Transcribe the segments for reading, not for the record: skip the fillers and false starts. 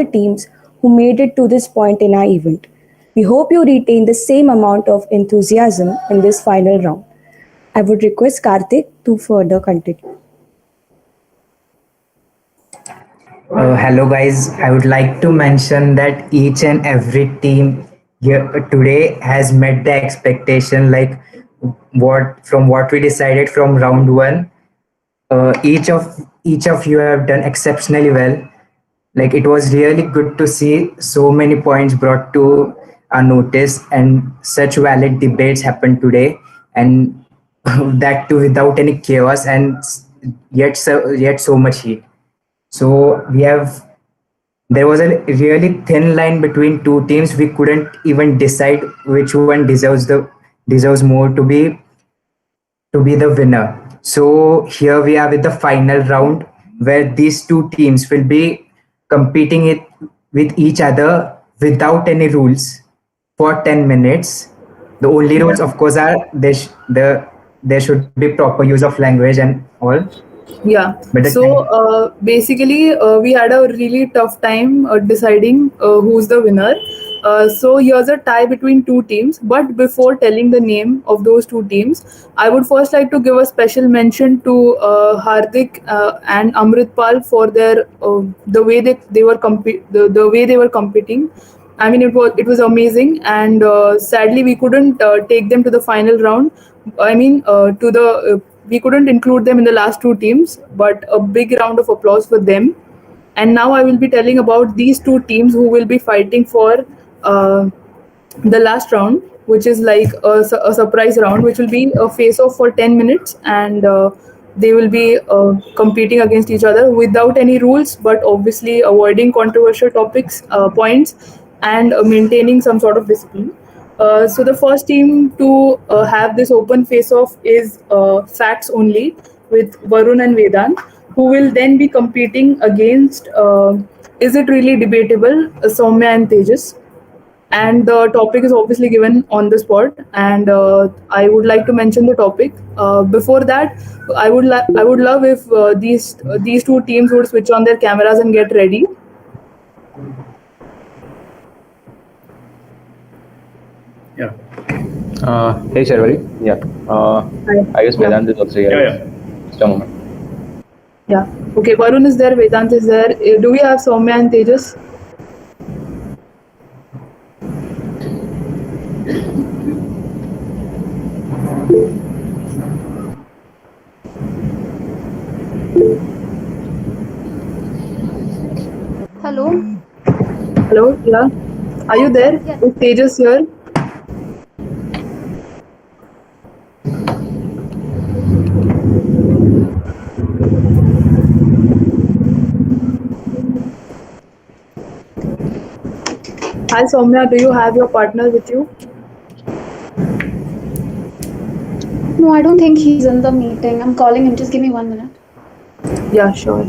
the teams who made it to this point in our event. We hope you retain the same amount of enthusiasm in this final round. I would request Karthik to further continue. Hello guys, I would like to mention that each and every team here today has met the expectation, like what we decided from round one. Each of you have done exceptionally well. Like, it was really good to see so many points brought to our notice and such valid debates happened today, and that too without any chaos and yet so much heat. So there was a really thin line between two teams. We couldn't even decide which one deserves more to be the winner. So here we are with the final round, where these two teams will be competing it with each other without any rules for 10 minutes. The only rules, of course, are there should be proper use of language and all. Yeah. But the So time, basically, we had a really tough time deciding who's the winner. So here's a tie between two teams. But before telling the name of those two teams, I would first like to give a special mention to Hardik and Amritpal for their the way they were the way they were competing. I mean, it was amazing, and sadly, we couldn't take them to the final round. I mean, we couldn't include them in the last two teams, but a big round of applause for them. And now I will be telling about these two teams who will be fighting for uh, the last round, which is like a surprise round, which will be a face-off for 10 minutes, and they will be competing against each other without any rules, but obviously avoiding controversial topics, points, and maintaining some sort of discipline. So the first team to have this open face-off is Facts Only with Varun and Vedant, who will then be competing against Is It Really Debatable, Soumya and Tejas. And the topic is obviously given on the spot, and I would like to mention the topic. Before that, I would love if these two teams would switch on their cameras and get ready. Yeah. Hey Sharvari. Yeah. I guess Vedant is also here. Yeah. Just a moment. Yeah. Okay. Varun is there. Vedant is there. Do we have Soumya and Tejas? Hello. Hello. Yeah. Are you there? Yes. Is Tejas here? Hi Soumya. Do you have your partner with you? No, I don't think he's in the meeting. I'm calling him. Just give me 1 minute. Yeah. Sure.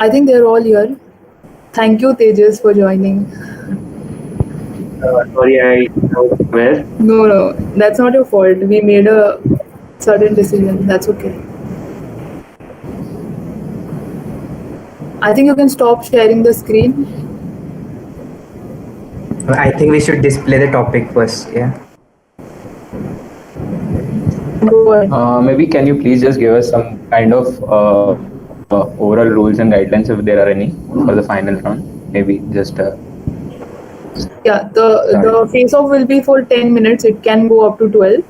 I think they're all here. Thank you, Tejas, for joining. Sorry, I was aware. No, that's not your fault. We made a certain decision. That's okay. I think you can stop sharing the screen. I think we should display the topic first. Yeah. Go ahead. Maybe can you please just give us some kind of overall rules and guidelines if there are any for the final round? Maybe just Yeah, the start. face off will be for 10 minutes. It can go up to 12.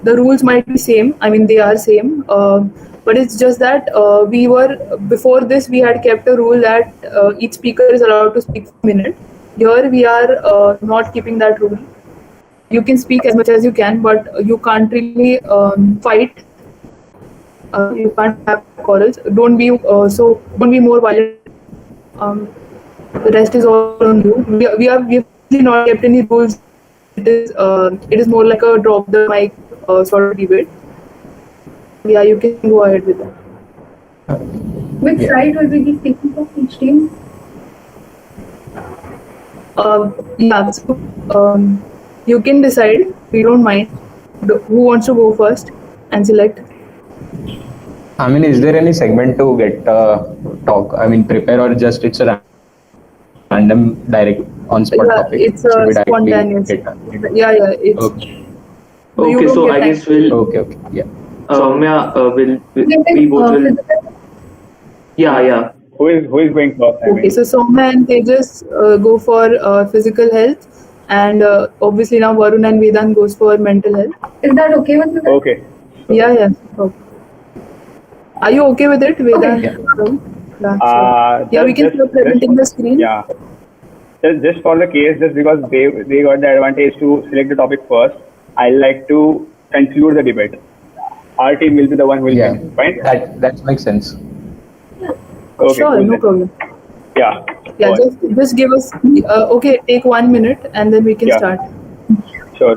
The rules might be same. I mean, they are same. But it's just that we were before this we had kept a rule that each speaker is allowed to speak for a minute. Here we are not keeping that rule. You can speak as much as you can, but you can't really fight. You can't have quarrels. Don't be more violent. Um, the rest is all on you. We have obviously not kept any rules. It is more like a drop the mic sort of debate. Yeah, you can go ahead with that. Which side will we be speaking for each team? Yeah, so you can decide. We don't mind. Who wants to go first and select? I mean, is there any segment to get talk? I mean, prepare or just it's a random direct on spot topic? Yeah, Should we it's directly spontaneous. get? Yeah, it's. Okay. You Okay, don't so get I time. guess we'll Okay. Yeah. Soumya Okay, we both will. physical. Yeah. Who is going first? I Okay, mean, so Soumya and Tejas go for physical health, and obviously now Varun and Vedant goes for mental health. Is that okay with you guys? okay. Yeah. Okay. Are you okay with it, Vedant? Yeah. Varun? Yeah, sure. Yeah, we can start presenting the screen. Yeah. Just for the case, just because they got the advantage to select the topic first, I like to conclude the debate. Our team will be the one who will Yeah. win. Fine. That makes sense. Okay. Sure, cool no then. problem. Yeah. Yeah, go on. just give us. Okay, take 1 minute and then we can Yeah. start. Sure.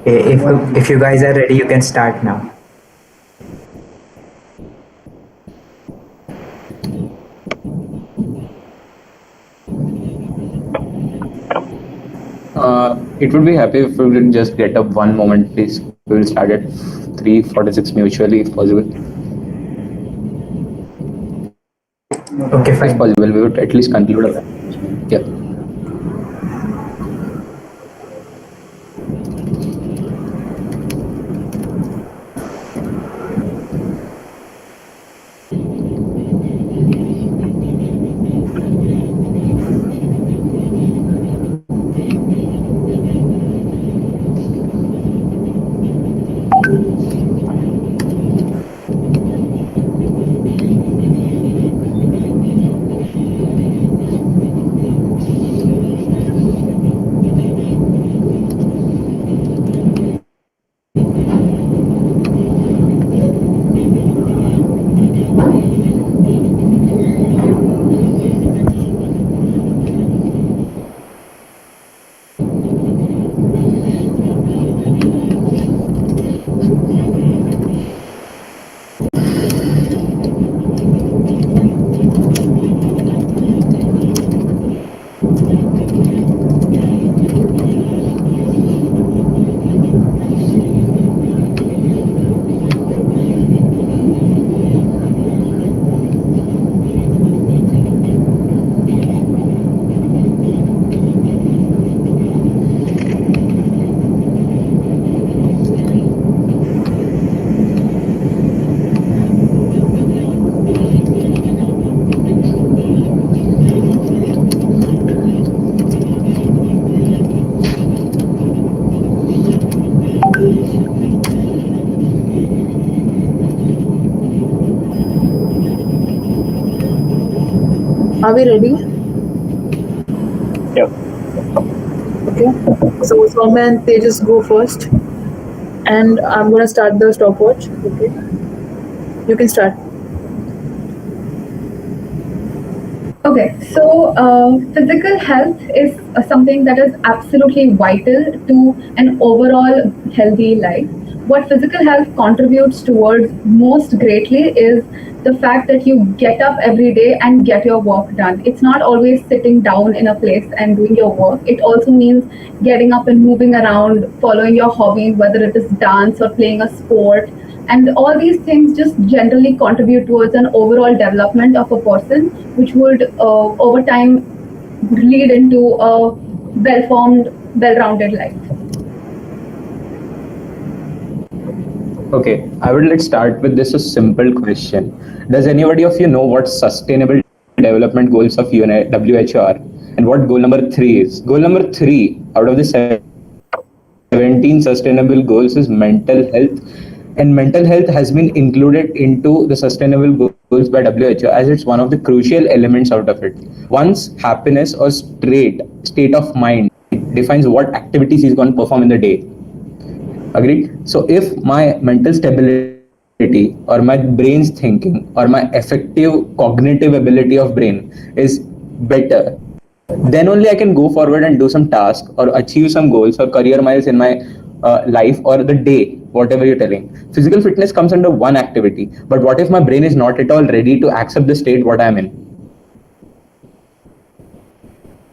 If you guys are ready, you can start now. It would be happy if we would just get up one moment, please. We will start at 3:46 mutually, if possible. Okay, If fine. possible, we would at least conclude. Yeah. Are we ready? Yep. Okay. So Soumya and Tejas go first, and I'm gonna start the stopwatch. Okay. You can start. Okay, so physical health is something that is absolutely vital to an overall healthy life. What physical health contributes towards most greatly is the fact that you get up every day and get your work done. It's not always sitting down in a place and doing your work. It also means getting up and moving around, following your hobbies, whether it is dance or playing a sport, and all these things just generally contribute towards an overall development of a person, which would over time lead into a well-formed, well-rounded life. Okay, I would let's start with this a simple question. Does anybody of you know what sustainable development goals of WHO are and what goal number 3 is? Goal number 3 out of the 17 sustainable goals is mental health, and mental health has been included into the sustainable goals by WHO as it's one of the crucial elements out of it. One's happiness or state of mind defines what activities he's going to perform in the day. Agreed? So if my mental stability or my brain's thinking or my effective cognitive ability of brain is better, then only I can go forward and do some task or achieve some goals or career miles in my life or the day, whatever you're telling. Physical fitness comes under one activity, but what if my brain is not at all ready to accept the state what I'm in?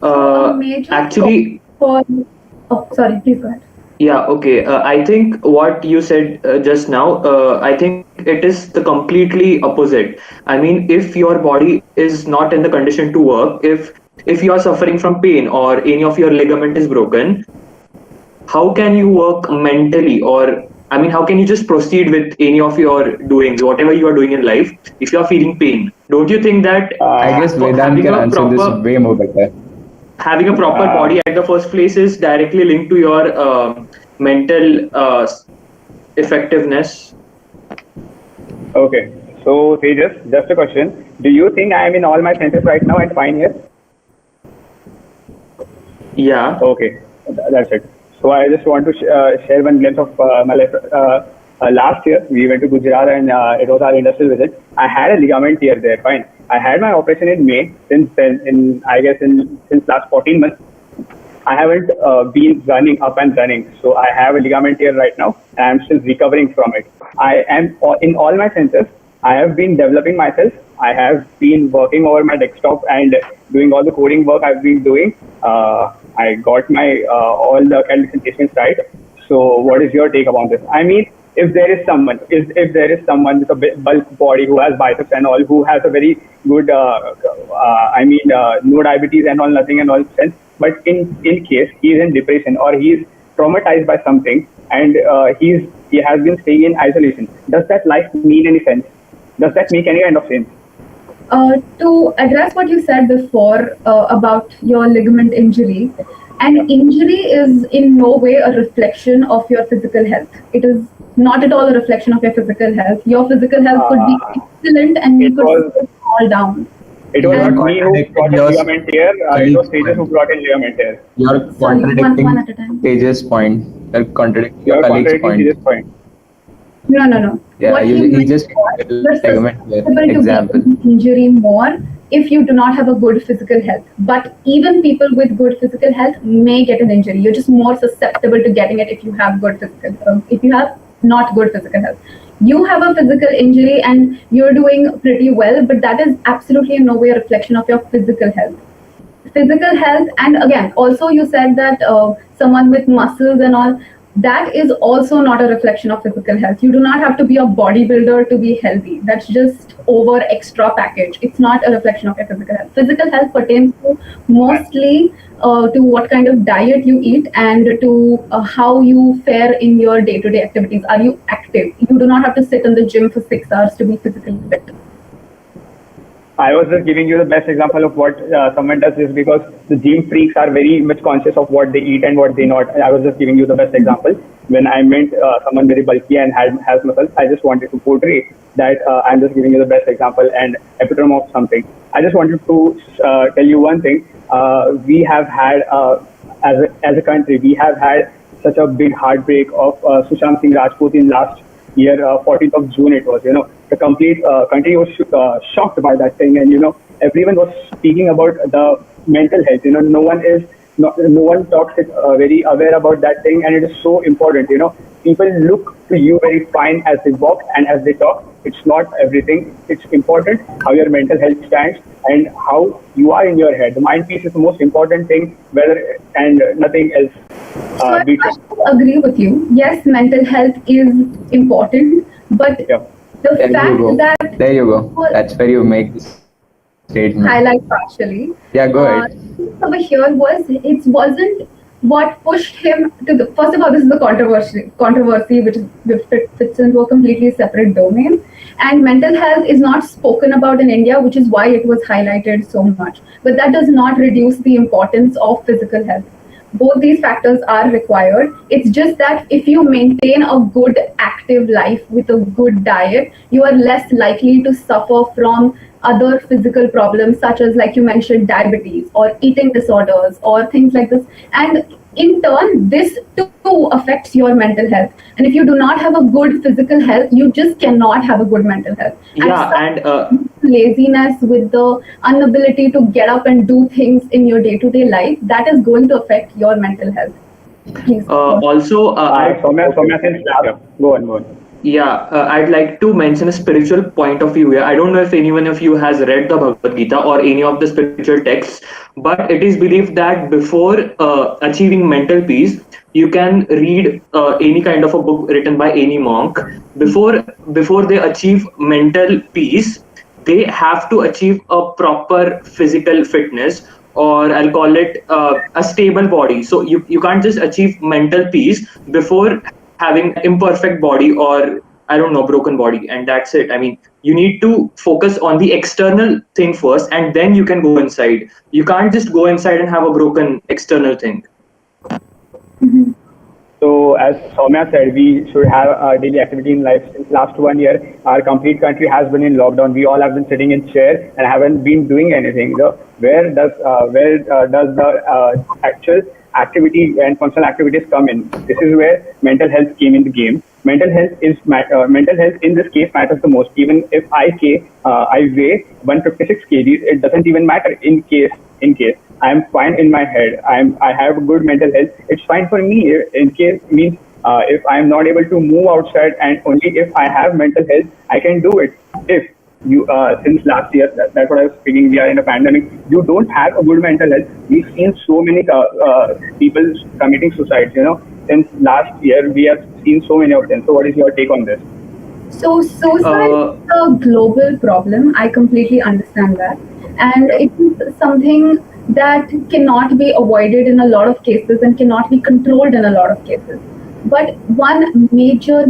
So a major Actually, for oh sorry, please go ahead. yeah, okay. I think what you said just now, I think it is the completely opposite. I mean, if your body is not in the condition to work, if you are suffering from pain or any of your ligament is broken, how can you work mentally? Or I mean, how can you just proceed with any of your doings, whatever you are doing in life, if you are feeling pain? Don't you think that I guess Vedant having can a answer this proper way more better. body at the first place is directly linked to your mental effectiveness? Okay. So Tejas, just a question. Do you think I am in all my senses right now and fine here? Yeah. Okay, that's it. So I just want to share one glimpse of my life. Last year, we went to Gujarat and it was our industrial visit. I had a ligament tear there, fine. I had my operation in May. Since then, since last 14 months, I haven't been running up and running. So I have a ligament tear right now, and I'm still recovering from it. I am in all my senses. I have been developing myself. I have been working over my desktop and doing all the coding work I've been doing. I got my all the calculations right. So, what is your take about this? I mean, if there is someone with a bulk body who has biceps and all, who has a very good, no diabetes and all, nothing and all sense. But in case he is in depression or he is traumatized by something and he has been staying in isolation, does that life mean any sense? Does that make any kind of sense? To address what you said before about your ligament injury, an injury is in no way a reflection of your physical health. It is not at all a reflection of your physical health. Your physical health could be excellent and you could fall down. It was And not me who brought in ligament tear. It was Tejas who brought in ligament tear. You're Sorry, contradicting one at a time. Tejas' point. You're contradicting You your are colleague's contradicting point. Tejas' point. No. Yeah, What you meant just was you're ligament tear susceptible to example. getting injury more if you do not have a good physical health. But even people with good physical health may get an injury. You're just more susceptible to getting it if you have good physical health. If you have not good physical health, you have a physical injury and you're doing pretty well, but that is absolutely in no way a reflection of your physical health. Physical health, and again, also you said that someone with muscles and all, that is also not a reflection of physical health. You do not have to be a bodybuilder to be healthy. That's just over extra package. It's not a reflection of your physical health. Physical health pertains to mostly to what kind of diet you eat and to how you fare in your day-to-day activities. Are you active? You do not have to sit in the gym for 6 hours to be physically fit. I was just giving you the best example of what someone does is because the gym freaks are very much conscious of what they eat and what they not. I was just giving you the best example. When I meant someone very bulky and has muscles, I just wanted to portray that I'm just giving you the best example and epitome of something. I just wanted to tell you one thing. We have had, as a country, we have had such a big heartbreak of Sushant Singh Rajput in last year, 14th of June it was, the complete country was shocked by that thing, and everyone was speaking about the mental health. No one talks it very aware about that thing, and it is so important. People look to you very fine as they walk and as they talk. It's not everything. It's important how your mental health stands and how you are in your head. The mind piece is the most important thing, whether and nothing else. So I agree with you. Yes, mental health is important, but the fact that there you go. That's where you make this statement. Highlight partially. Yeah, go ahead. Over here it wasn't what pushed him to the. First of all, this is a controversy which fits into a completely separate domain, and mental health is not spoken about in India, which is why it was highlighted so much. But that does not reduce the importance of physical health. Both these factors are required. It's just that if you maintain a good active life with a good diet, you are less likely to suffer from other physical problems such as, like you mentioned, diabetes or eating disorders or things like this. And in turn, this too affects your mental health. And if you do not have a good physical health, you just cannot have a good mental health. Laziness, with the inability to get up and do things in your day-to-day life, that is going to affect your mental health. Please. Also, go on. Yeah, I'd like to mention a spiritual point of view here. I don't know if anyone of you has read the Bhagavad Gita or any of the spiritual texts, but it is believed that before achieving mental peace, you can read any kind of a book written by any monk. Before they achieve mental peace, they have to achieve a proper physical fitness, or I'll call it a stable body. So you can't just achieve mental peace before having imperfect body or I don't know, broken body, and that's it. I mean, you need to focus on the external thing first, and then you can go inside. You can't just go inside and have a broken external thing. Mm-hmm. So, as Soumya said, we should have a daily activity in life. Since last 1 year, our complete country has been in lockdown. We all have been sitting in chair and haven't been doing anything. Where does the actual activity and functional activities come in? This is where mental health came in the game. mental health in this case matters the most. Even if I weigh 156 kgs, it doesn't even matter in case I'm fine in my head. I have good mental health. It's fine for me. In case means if I'm not able to move outside, and only if I have mental health, I can do it. If you since last year, that's what I was speaking. We are in a pandemic. You don't have a good mental health. We've seen so many people committing suicide. Since last year, we have seen so many of them. So, what is your take on this? So suicide Uh, is a global problem. I completely understand that. And Yeah. it is something that cannot be avoided in a lot of cases and cannot be controlled in a lot of cases. But one major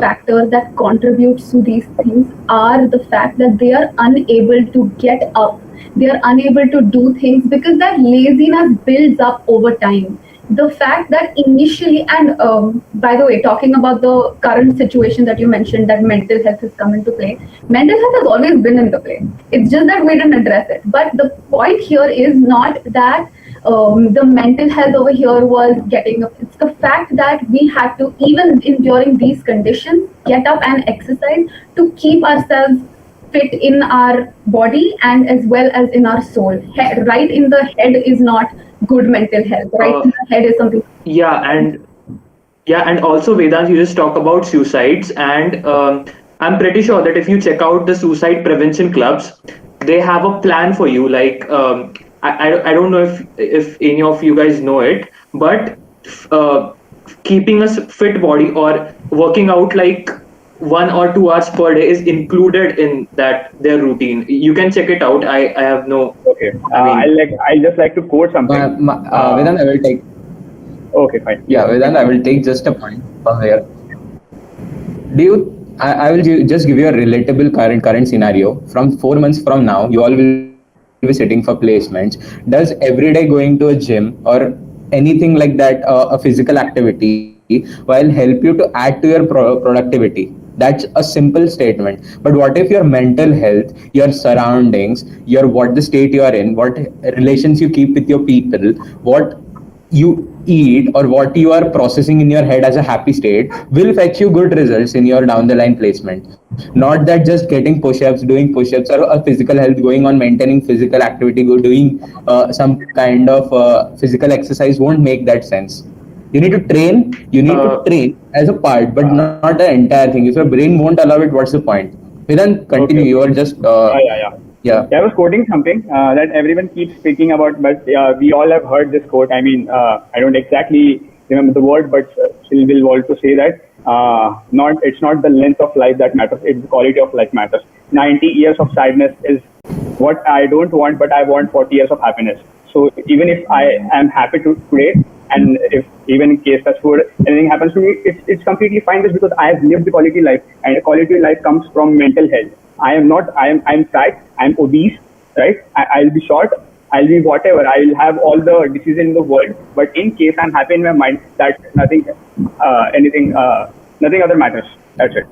factor that contributes to these things are the fact that they are unable to get up. They are unable to do things because that laziness builds up over time. The fact that initially, and by the way, talking about the current situation that you mentioned, that mental health has come into play, mental health has always been in the play. It's just that we didn't address it. But the point here is not that the mental health over here was getting up. It's the fact that we had to, even during these conditions, get up and exercise to keep ourselves fit in our body and as well as in our soul. Right in the head is not good mental health. Right uh, in the head is something. yeah, and also Vedant, you just talk about suicides, and I'm pretty sure that if you check out the suicide prevention clubs, they have a plan for you. Like I don't know if any of you guys know it, but uh, keeping a fit body or working out like 1 or 2 hours per day is included in that their routine. You can check it out. I have no, Okay. I mean, I just like to quote something. Vedant, I will take. Okay, fine. Yeah, Vedant, I will take just a point from here. Do you? Just give you a relatable current scenario. From 4 months from now, you all will be sitting for placements. Does every day going to a gym or anything like that, a physical activity, while help you to add to your productivity? That's a simple statement. But what if your mental health, your surroundings, your what the state you are in, what relations you keep with your people, what you eat or what you are processing in your head as a happy state will fetch you good results in your down the line placement, not that just getting push-ups, doing push-ups, or a physical health, going on maintaining physical activity, doing some kind of physical exercise won't make that sense. You need to uh, train as a part, but Uh, not the entire thing. If your brain won't allow it, what's the point? We then continue. okay, You okay. are just Yeah. yeah. Yeah, I was quoting something that everyone keeps speaking about, but we all have heard this quote. I mean, I don't exactly remember the word, but still will want to say that not it's not the length of life that matters; it's the quality of life matters. 90 years of sadness is what I don't want, but I want 40 years of happiness. So even if I am happy today, and if even in case that's food, anything happens to me, it's completely fine just because I have lived the quality life, and quality life comes from mental health. I am not, I'm fat, I'm obese, right? I'll be short, I'll be whatever, I'll have all the diseases in the world. But in case I'm happy in my mind, that nothing other matters. That's it.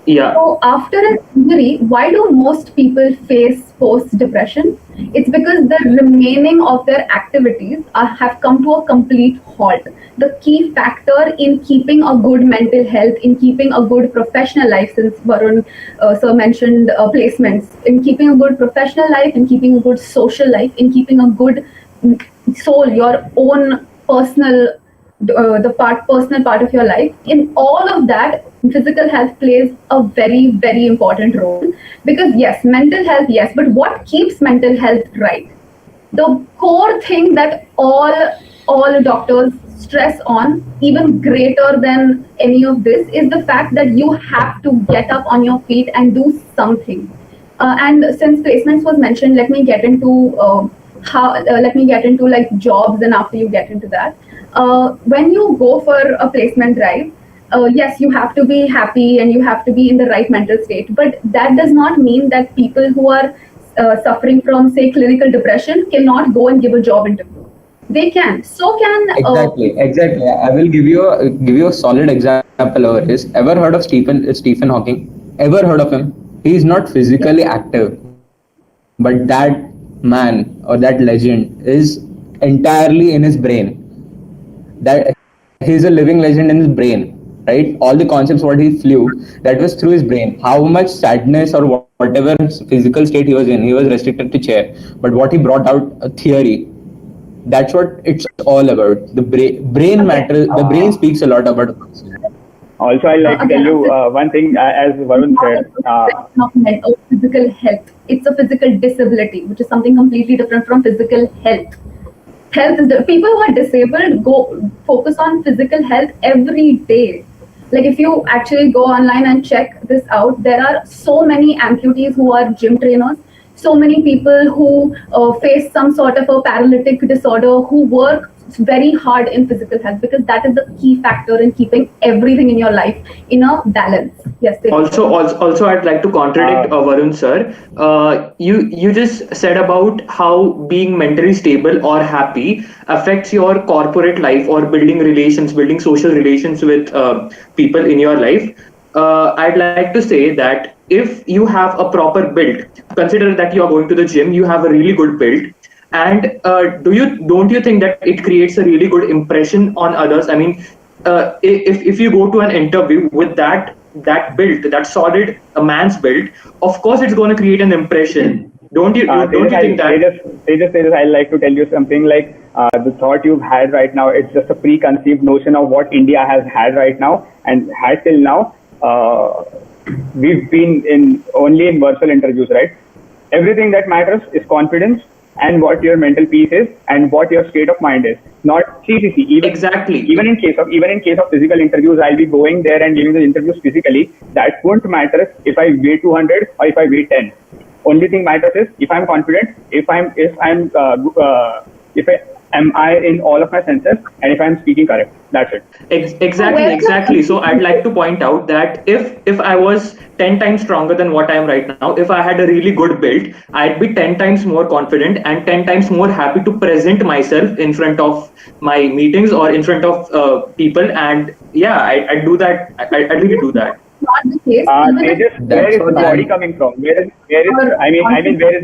yeah. So after an injury, why do most people face post-depression? It's because the remaining of their activities have come to a complete halt. The key factor in keeping a good mental health, in keeping a good professional life, since Varun sir mentioned placements, in keeping a good professional life, in keeping a good social life, in keeping a good soul, your own personal part of your life. In all of that, physical health plays a very important role, because yes, mental health, yes, but what keeps mental health right? The core thing that all doctors stress on, even greater than any of this, is the fact that you have to get up on your feet and do something. And since placements was mentioned, let me get into how let me get into like jobs, and after you get into that, when you go for a placement drive, yes, you have to be happy and you have to be in the right mental state, but that does not mean that people who are suffering from, say, clinical depression cannot go and give a job interview. They can. So can. Exactly. I will give you a solid example over this. Ever heard of Stephen Hawking? Ever heard of him? He is not physically active, but that man or that legend is entirely in his brain. That he is a living legend in his brain. right? All the concepts what he flew, that was through his brain. How much sadness or whatever physical state he was in, he was restricted to chair. But what he brought out a theory, that's what it's all about. The brain Again, matter. The brain speaks a lot about a person. Also, I'd like to tell again, you one thing, as Varun not said. a question of mental physical health. It's a physical disability, which is something completely different from physical health. Health is the people who are disabled go focus on physical health every day. Like if you actually go online and check this out, there are so many amputees who are gym trainers, so many people who face some sort of a paralytic disorder who work very hard in physical health because that is the key factor in keeping everything in your life in a balance. Yes. Also, I'd like to contradict Uh, Varun sir. You just said about how being mentally stable or happy affects your corporate life or building relations, building social relations with people in your life. I'd like to say that if you have a proper build, consider that you are going to the gym, you have a really good build, and don't you think that it creates a really good impression on others? I mean, if you go to an interview with that build, that solid a man's build, of course it's going to create an impression. Don't you think that? Tejas, I'd like to tell you something like the thought you've had right now, it's just a preconceived notion of what India has had right now and had till now. We've been only in virtual interviews, right? Everything that matters is confidence and what your mental peace is and what your state of mind is. Not CCC. Exactly. Even in case of physical interviews, I'll be going there and giving the interviews physically. That won't matter if I weigh 200 or if I weigh 10. Only thing matters is if I'm confident, if I in all of my senses, and if I'm speaking correct. That's it. Exactly. So I'd like to point out that if I was 10 times stronger than what I am right now, if I had a really good build, I'd be 10 times more confident and 10 times more happy to present myself in front of my meetings or in front of people. And yeah, I do that. I really do that. Not the case. Tejas, where is the body coming from? Where is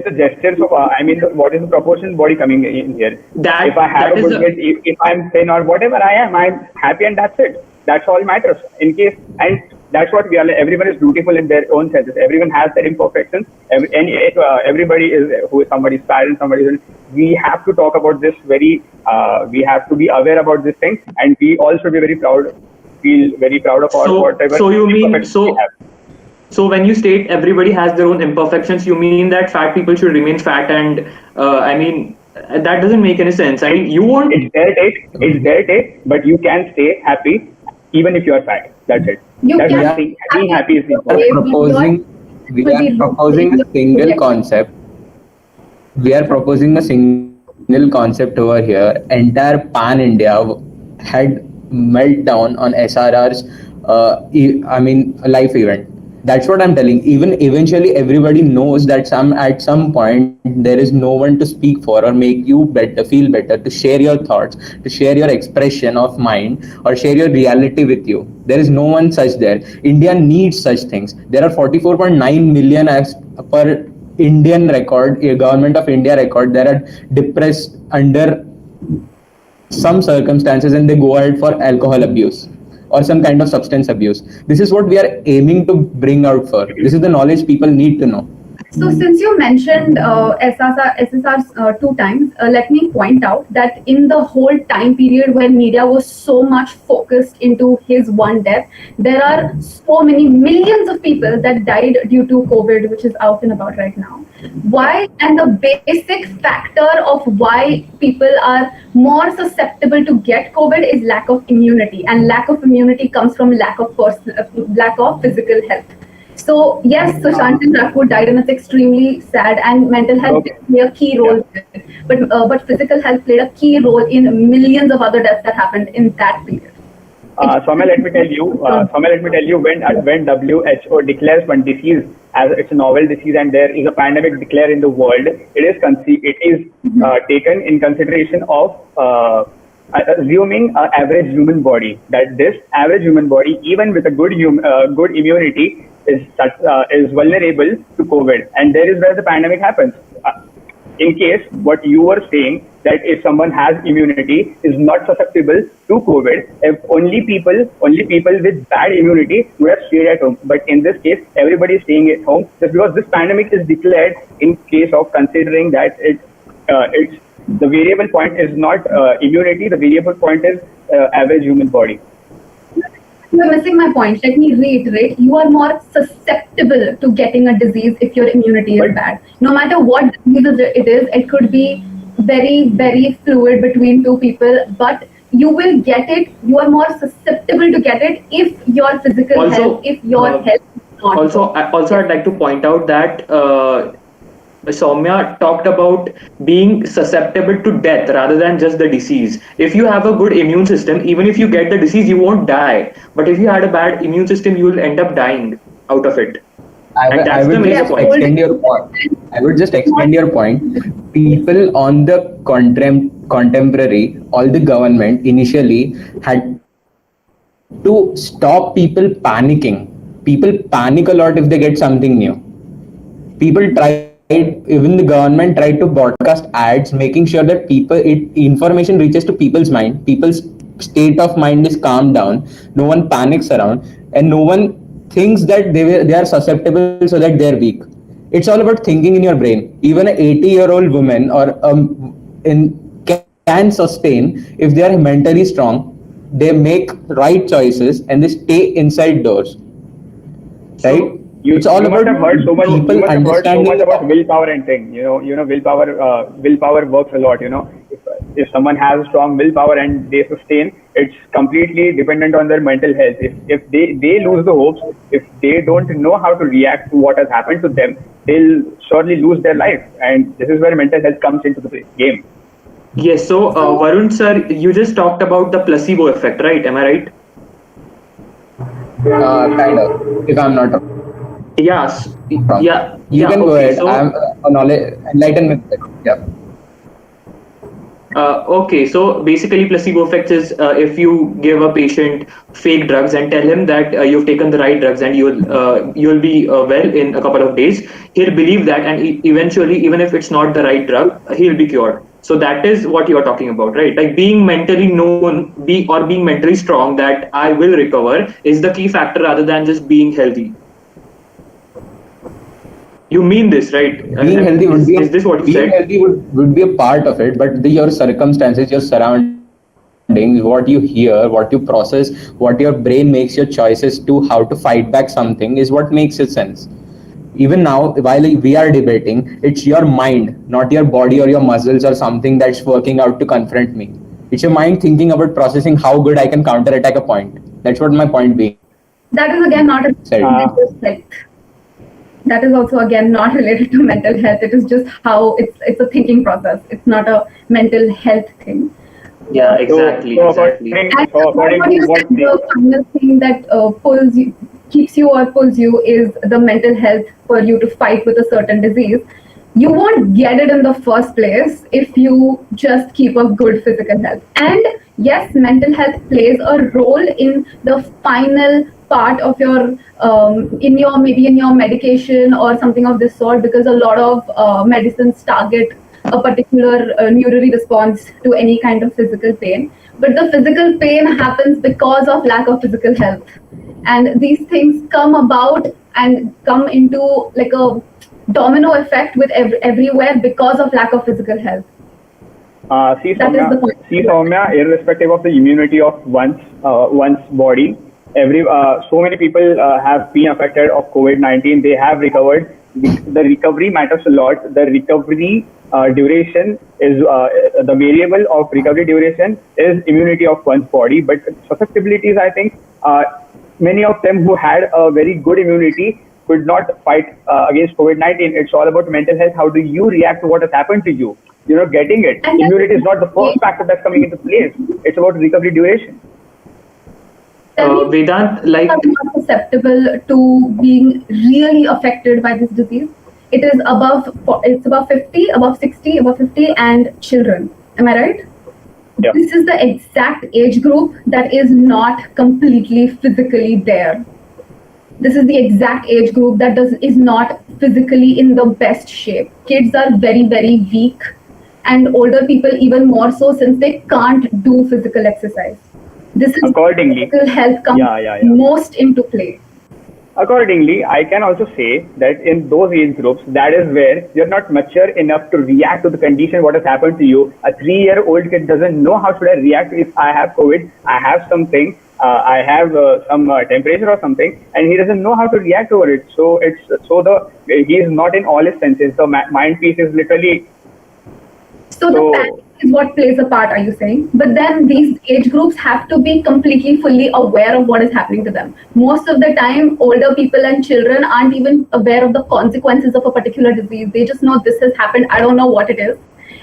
the gestures of? What is the proportion body coming in here? If I have a good build, if I'm thin or whatever I am, I'm happy and that's it. That's all matters. In case, and that's what we are. Everyone is beautiful in their own senses. Everyone has their imperfections. Everybody is somebody's fat and somebody is. We have to talk about this very. We have to be aware about this thing, and we all should be very proud. Feel very proud of whatever. So you mean we have. so when you state everybody has their own imperfections, you mean that fat people should remain fat, and I mean that doesn't make any sense. I mean you won't. It's their take, but you can stay happy even if you are fat. That's it. That's can one thing. Being happy is important. We are proposing a single concept. We are proposing a single concept over here. Entire pan India had meltdown on SRR's life event. That's what I'm telling. Even eventually everybody knows that at some point there is no one to speak for or make you better, feel better, to share your thoughts, to share your expression of mind or share your reality with you. There is no one such there. India needs such things. There are 44.9 million as per Indian record, a government of India record, that are depressed under some circumstances and they go ahead for alcohol abuse or some kind of substance abuse. This is what we are aiming to bring out for. This is the knowledge people need to know. So since you mentioned SSRs 2 times, let me point out that in the whole time period when media was so much focused into his one death, there are so many millions of people that died due to COVID, which is out and about right now. Why? And the basic factor of why people are more susceptible to get COVID is lack of immunity, and lack of immunity comes from lack of physical health. So yes, Sushant Singh Rajput died, and it's extremely sad. And mental health did play a key role, but physical health played a key role in millions of other deaths that happened in that period. Soumya, let me tell you, when WHO declares one disease as it's a novel disease and there is a pandemic declared in the world, it is taken in consideration of assuming an average human body. That this average human body, even with a good immunity, is vulnerable to COVID, and there is where the pandemic happens. in case what you were saying, that if someone has immunity is not susceptible to COVID, if only people with bad immunity would have stayed at home. But in this case, everybody is staying at home just because this pandemic is declared in case of considering that it's the variable point is not immunity, the variable point is average human body. You are missing my point. Let me reiterate. You are more susceptible to getting a disease if your immunity is bad. No matter what disease it is, it could be very, very fluid between two people, but you will get it. You are more susceptible to get it if your physical health, if your health is not Also, I'd like to point out that Soumya talked about being susceptible to death rather than just the disease. If you have a good immune system, even if you get the disease, you won't die. But if you had a bad immune system, you will end up dying out of it. I would just extend your point. I would just extend your point. People on the contemporary, all the government initially had to stop people panicking. People panic a lot if they get something new. People tried, even the government tried to broadcast ads making sure that information reaches to people's mind, people's state of mind is calmed down, no one panics around, and no one thinks that they are susceptible so that they're weak. It's all about thinking in your brain. Even an 80-year-old woman or can sustain if they are mentally strong. They make right choices and they stay inside doors, right? It's all you about must have heard so much. You people must have heard so understanding much about willpower and thing. Willpower works a lot. If someone has strong willpower and they sustain, it's completely dependent on their mental health. If they lose the hopes, if they don't know how to react to what has happened to them, they'll surely lose their life. And this is where mental health comes into the game. Yes. So Varun sir, you just talked about the placebo effect, right? Am I right? Kind of, if I'm not wrong. Yes. Yeah. You can go ahead. So, I'm enlighten me. Yeah. Okay, so basically placebo effect is if you give a patient fake drugs and tell him that you've taken the right drugs and you'll be well in a couple of days, he'll believe that, and eventually, even if it's not the right drug, he'll be cured. So that is what you're talking about, right? Like being mentally known, being mentally strong that I will recover is the key factor rather than just being healthy. You mean this, right? Being healthy would be is this what you said? Being healthy would be a part of it, but your circumstances, your surroundings, what you hear, what you process, what your brain makes your choices to how to fight back something is what makes it sense. Even now, while we are debating, it's your mind, not your body or your muscles or something that's working out to confront me. It's your mind thinking about processing how good I can counterattack a point. That's what my point being. That is again not a mental health. That is also again not related to mental health. It is just how it's a thinking process. It's not a mental health thing. Yeah, exactly. So exactly. according to what the final thing that keeps you or pulls you is the mental health for you to fight with a certain disease. You won't get it in the first place if you just keep a good physical health. And yes, mental health plays a role in the final part of your maybe in your medication or something of this sort, because a lot of medicines target a particular neural response to any kind of physical pain. But the physical pain happens because of lack of physical health, and these things come about and come into like a domino effect with everywhere because of lack of physical health. See, Soumya, irrespective of the immunity of one's body, so many people have been affected of COVID-19. They have recovered. The recovery matters a lot. The recovery duration is the variable of recovery duration is immunity of one's body. But susceptibilities, I think, many of them who had a very good immunity could not fight against COVID-19. It's all about mental health. How do you react to what has happened to you? Getting it. And immunity is not the first factor that's coming into place. It's about recovery duration. Vedant, like, are not susceptible to being really affected by this disease. It is above 50, above 60, above 50, and children. Am I right? Yeah. This is the exact age group that is not completely physically there. This is the exact age group that is not physically in the best shape. Kids are very, very weak, and older people even more so, since they can't do physical exercise. This is Accordingly, physical health comes yeah. most into play. Accordingly, I can also say that in those age groups, that is where you're not mature enough to react to the condition what has happened to you. A 3-year-old kid doesn't know how should I react if I have COVID, I have something, I have some temperature or something, and he doesn't know how to react over it. So he is not in all his senses. The mind piece is literally So the panic is what plays a part, are you saying? But then these age groups have to be completely, fully aware of what is happening to them. Most of the time, older people and children aren't even aware of the consequences of a particular disease. They just know this has happened. I don't know what it is.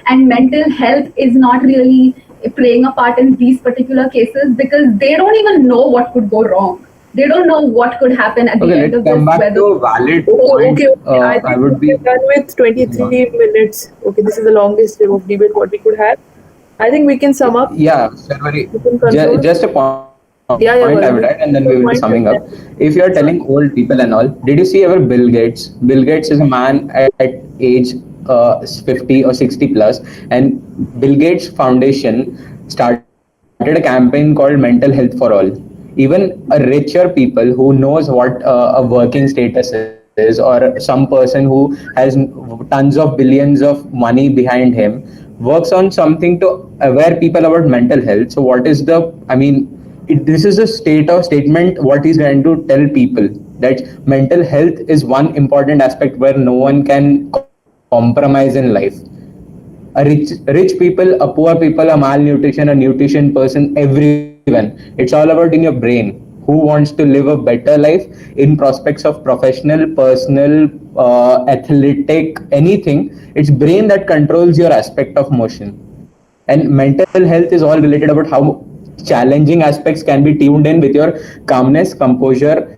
And mental health is not really playing a part in these particular cases because they don't even know what could go wrong. They don't know what could happen at the Okay, end let's of this. come back Whether to a valid Oh, point. okay. I I think would be we're done with 23 minutes. Okay, this is the longest of debate what we could have. I think we can sum up. Yeah, Sarvari, We can conclude. just a point Yeah, I yeah, would well, add, and then we will be point summing is up. that. If you are telling old people and all, did you see ever Bill Gates? Bill Gates is a man at age 50 or 60 plus, and Bill Gates Foundation started a campaign called Mental Health for All. Even a richer people who knows what a working status is, or some person who has tons of billions of money behind him, works on something to aware people about mental health. So what is the, I mean, this is a state of statement what he's trying to tell people, that mental health is one important aspect where no one can compromise in life. A rich people, a poor people, a malnutrition, a nutrition person, everyone, it's all about in your brain. Who wants to live a better life in prospects of professional, personal, athletic, anything? It's brain that controls your aspect of motion. And mental health is all related about how challenging aspects can be tuned in with your calmness, composure,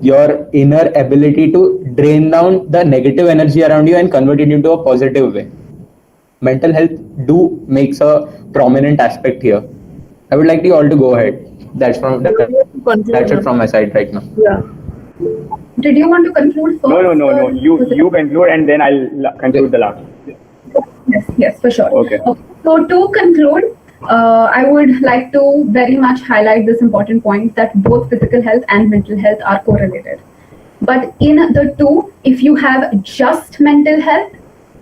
your inner ability to drain down the negative energy around you and convert it into a positive way. Mental health do makes a prominent aspect here. I would like you all to go ahead. That's it from my side right now. Yeah. did you want to conclude first? no. or You was it- you conclude and then I'll conclude the last. Yes, for sure. Okay. So to conclude, I would like to very much highlight this important point that both physical health and mental health are correlated. But in the two, if you have just mental health,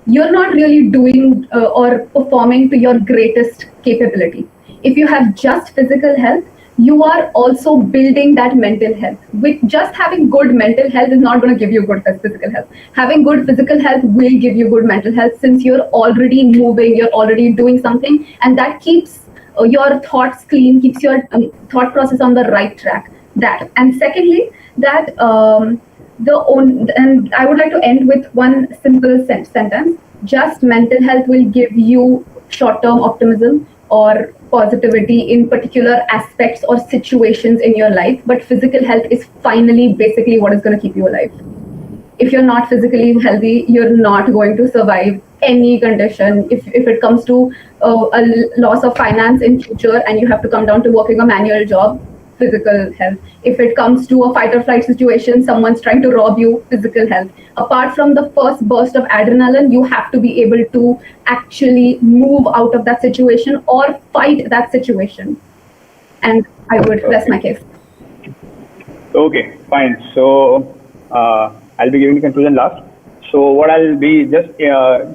you're not really doing or performing to your greatest capability. If you have just physical health, you are also building that mental health. With just having good mental health is not going to give you good physical health. Having good physical health will give you good mental health, since you're already moving, you're already doing something, and that keeps your thoughts clean, keeps your thought process on the right track. That, and secondly, that and I would like to end with one simple sentence. Just mental health will give you short-term optimism or positivity in particular aspects or situations in your life, but physical health is finally basically what is going to keep you alive. If you're not physically healthy, you're not going to survive any condition. If it comes to a loss of finance in future and you have to come down to working a manual job, physical health. If it comes to a fight or flight situation, someone's trying to rob you, physical health. Apart from the first burst of adrenaline, you have to be able to actually move out of that situation or fight that situation. And I would rest my case. Okay, fine. So I'll be giving the conclusion last. So what I'll be just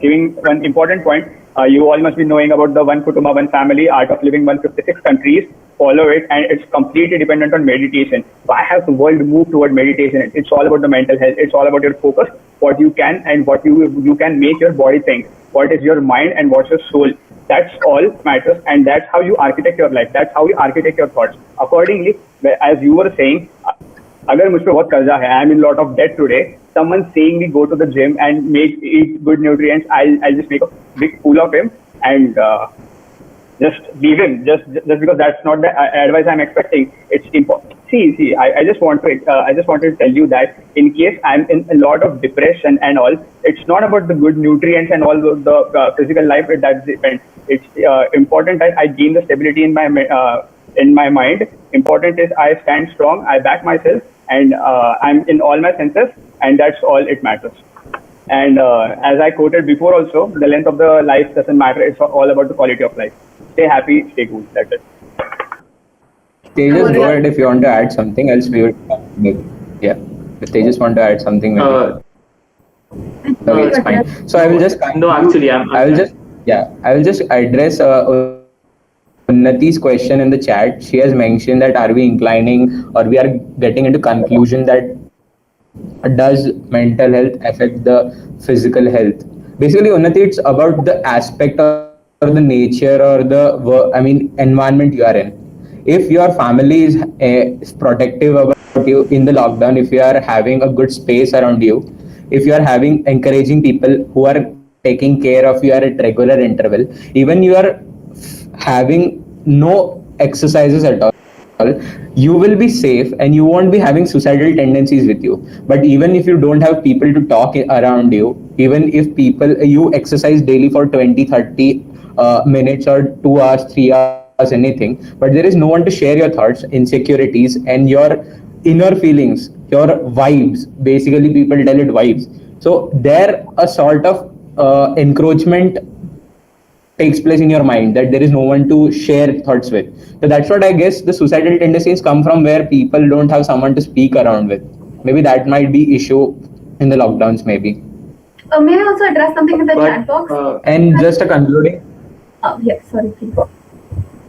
giving one important point. You all must be knowing about the One Kutuma, One Family, Art of Living 156 countries. Follow it, and it's completely dependent on meditation. Why has the world moved toward meditation? It's all about the mental health. It's all about your focus, what you can and what you can make your body think. What is your mind and what's your soul? That's all matters, and that's how you architect your life. That's how you architect your thoughts. Accordingly, as you were saying, अगर मुझ पे बहुत कर्जा है, I'm in lot of debt today. Someone saying me go to the gym and eat good nutrients, I'll just make a big fool of him and just leave him. Just because that's not the advice I'm expecting. It's important. See. I just wanted to tell you that in case I'm in a lot of depression and all, it's not about the good nutrients and all the physical life. That depends. It's important that I gain the stability in my mind. Important is I stand strong, I back myself, and I'm in all my senses, and that's all it matters. And as I quoted before, also the length of the life doesn't matter. It's all about the quality of life. Stay happy, stay cool. That's it. Tejas, Yeah. go ahead if you want to add something else. We would maybe. Yeah. If they just want to add something, maybe. Okay, it's fine. So I will just No, actually, I'm I will done. just I will just address Unnati's question in the chat. She has mentioned that are we inclining or we are getting into conclusion that does mental health affect the physical health? Basically, Unnati, it's about the aspect or the nature or environment you are in. If your family is protective about you in the lockdown, if you are having a good space around you, if you are having encouraging people who are taking care of you at regular interval, even you are having no exercises at all, you will be safe and you won't be having suicidal tendencies with you. But even if you don't have people to talk around you, even if people you exercise daily for 20, 30 minutes or 2 hours, 3 hours, anything, but there is no one to share your thoughts, insecurities, and your inner feelings, your vibes. Basically, people tell it vibes. So there a sort of encroachment takes place in your mind that there is no one to share thoughts with. So that's what I guess the suicidal tendencies come from, where people don't have someone to speak around with. Maybe that might be issue in the lockdowns, maybe. May I also address something in the chat But box? And just a concluding. Yes, sorry, please.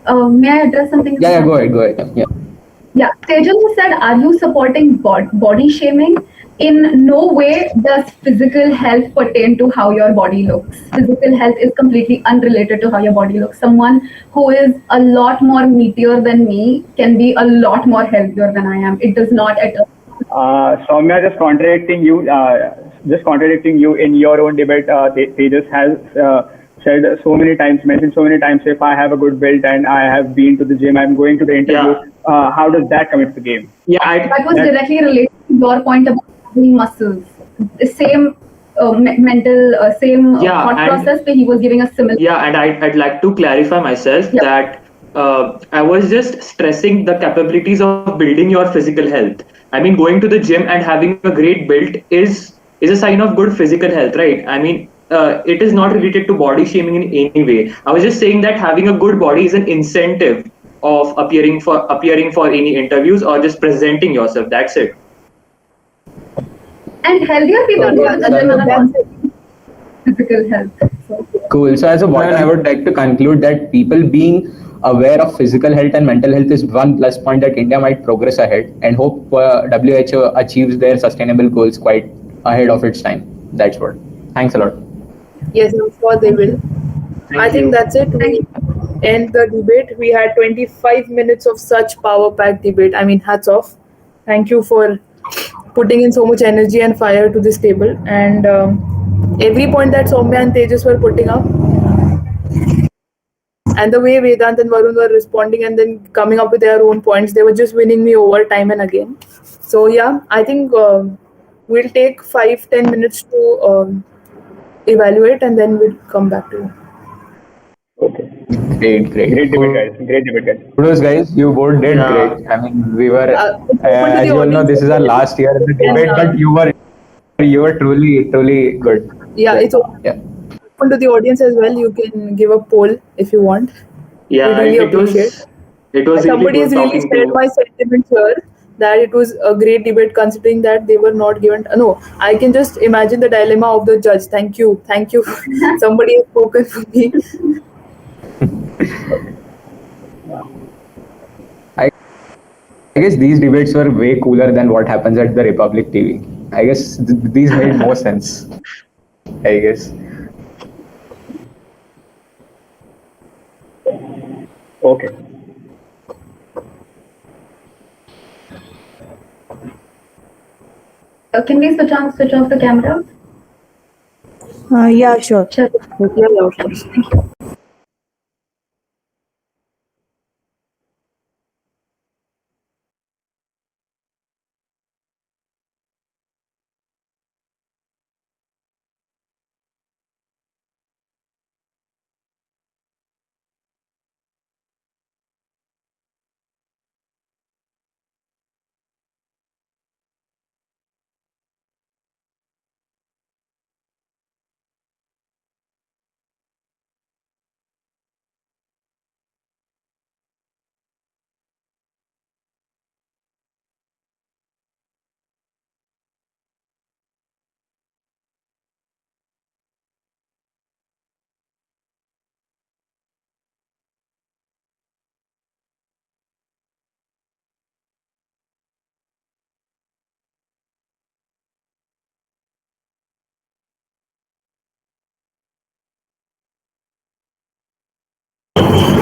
May I address something in the Yeah, chat go box? ahead, go ahead. Yeah. Yeah, Tejal said, are you supporting body shaming? In no way does physical health pertain to how your body looks. Physical health is completely unrelated to how your body looks. Someone who is a lot more meatier than me can be a lot more healthier than I am. It does not at all. Soumya, just contradicting you in your own debate. Tejas has said so many times, mentioned so many times, if I have a good build and I have been to the gym, I'm going to the interview. yeah, How does that come into the game? yeah, I That was That directly related to your point about having muscles. The same mental, same yeah, thought and process, where he was giving a similar. yeah, and I'd like to clarify myself Yeah. that I was just stressing the capabilities of building your physical health. I mean, going to the gym and having a great build is a sign of good physical health, right? I mean, it is not related to body shaming in any way. I was just saying that having a good body is an incentive of appearing for any interviews or just presenting yourself. That's it. And healthier people Okay. go Yeah, to the and gym and then are that's conscious of physical health. So, Cool. So, as a bottom, I would like to conclude that people being aware of physical health and mental health is one plus point that India might progress ahead, and hope WHO achieves their sustainable goals quite ahead of its time. That's what. Thanks a lot. yes, I'm sure they will. I Thank think you. that's it. thank We you. end the debate. We had 25 minutes of such power packed debate. I mean, hats off. Thank you for putting in so much energy and fire to this table. And every point that Soumya and Tejas were putting up, and the way Vedant and Varun were responding and then coming up with their own points, they were just winning me over time and again. So, yeah, I think we'll take 5-10 minutes to evaluate and then we'll come back to you. okay. Great, great. Great debate, guys. Kudos, Great debate, guys. guys. You both did great. I mean, we were, It's open to as the you all know, audience this is as our well. last year in the You debate, can, but you were truly good. yeah, it's Yeah. open to the audience as well. You can give a poll if you want. We Yeah, really it appreciate. was it was really Somebody has good really talking shared to. my sentiments here that it was a great debate considering that they were not given. No, I can just imagine the dilemma of the judge. Thank you. Somebody has spoken for me. I guess these debates were way cooler than what happens at the Republic TV. I guess these made more sense. I guess. Okay. Can we switch off the camera? Yeah, sure. Sure. Yeah, yeah, of course. Thank you.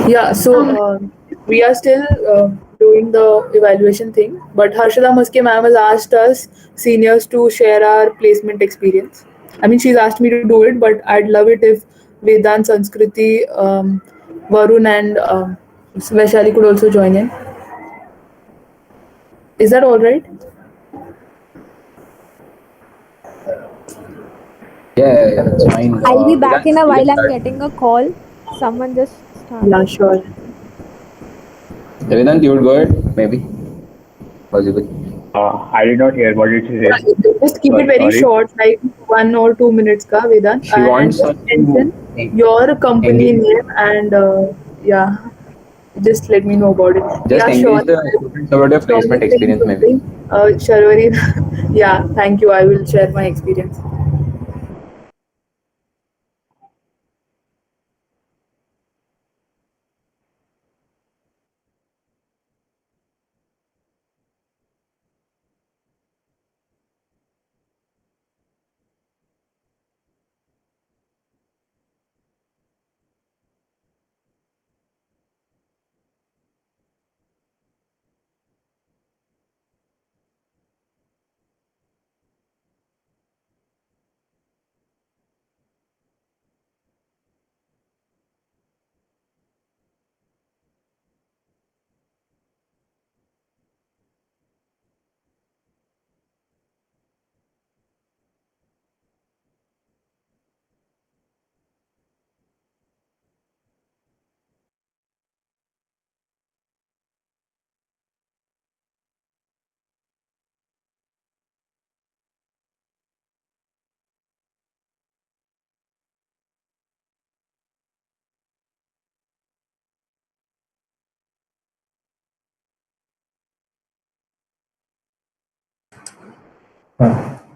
Yeah, so we are still doing the evaluation thing, but Harshada Muske ma'am has asked us seniors to share our placement experience. I mean, she's asked me to do it, but I'd love it if Vedant, Sanskriti, Varun, and Vaishali could also join in. Is that all right? Yeah, it's fine. I'll be back Vedant, in a you can while. I'm start. getting a call. Someone just Yeah, started. sure. Vedant, you would go ahead, maybe, possible. I did not hear what did she say. Just keep it very Sorry. short, like 1 or 2 minutes, ka Vedant, She and wants just us to mention your company engage, name and yeah, just let me know about it. just Yeah, sure. engage the students about your Sean placement is saying experience, maybe. something. Sharwari, yeah, thank you. I will share my experience.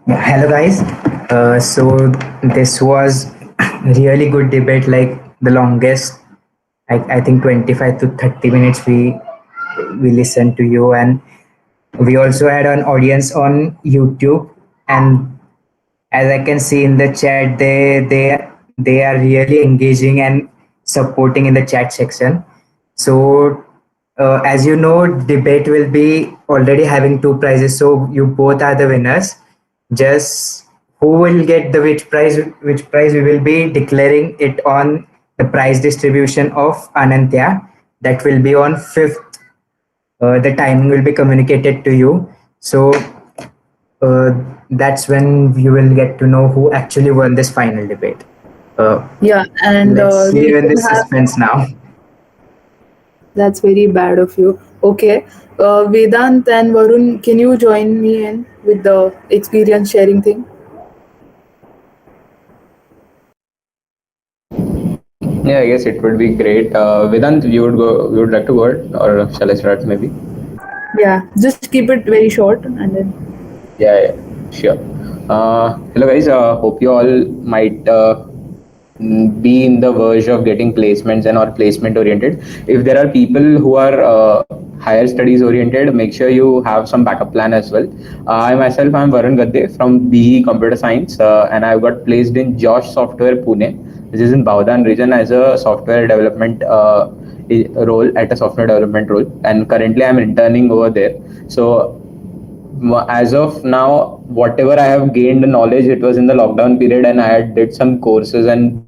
Hello guys. So this was really good debate, like the longest. I think 25 to 30 minutes we listened to you, and we also had an audience on YouTube. And as I can see in the chat, they are really engaging and supporting in the chat section. So as you know, debate will be already having two prizes. So you both are the winners. Just who will get the which prize we will be declaring it on the prize distribution of Anantya. That will be on 5th. The timing will be communicated to you. So uh, that's when you will get to know who actually won this final debate. Uh, Yeah, and let's we live in will this have. suspense now. That's very bad of you. Okay, Vedant and Varun, can you join me in with the experience sharing thing? Yeah, I guess it would be great. Vedant, you would like to go ahead, or shall I start maybe? Yeah, just keep it very short and then. Yeah, sure. Hello guys, hope you all might be in the verge of getting placements and or placement oriented. If there are people who are higher studies oriented, make sure you have some backup plan as well. I myself am Varun Gadde from BE Computer Science, and I got placed in Josh Software Pune, which is in Bavdan region, as a software development role, at a software development role, and currently I'm interning over there. So as of now, whatever I have gained knowledge, it was in the lockdown period, and I had did some courses and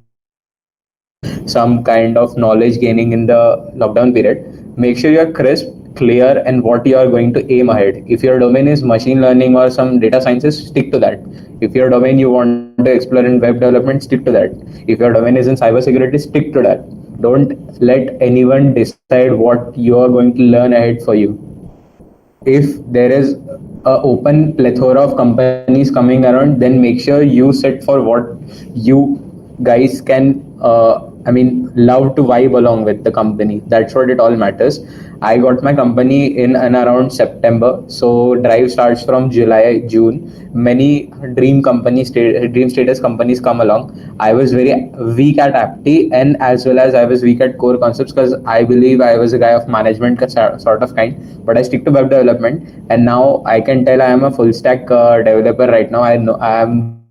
some kind of knowledge gaining in the lockdown period. Make sure you're crisp, clear, and what you are going to aim ahead. If your domain is machine learning or some data sciences, stick to that. If your domain you want to explore in web development, stick to that. If your domain is in cybersecurity, stick to that. Don't let anyone decide what you are going to learn ahead for you. If there is a open plethora of companies coming around, then make sure you sit for what you guys can love to vibe along with the company. That's what it all matters. I got my company in and around September, so drive starts from July, June. Many dream status companies come along. I was very weak at apti, and as well as I was weak at core concepts, because I believe I was a guy of management sort of kind, but I stick to web development, and now I can tell I am a full stack developer right now. I know I am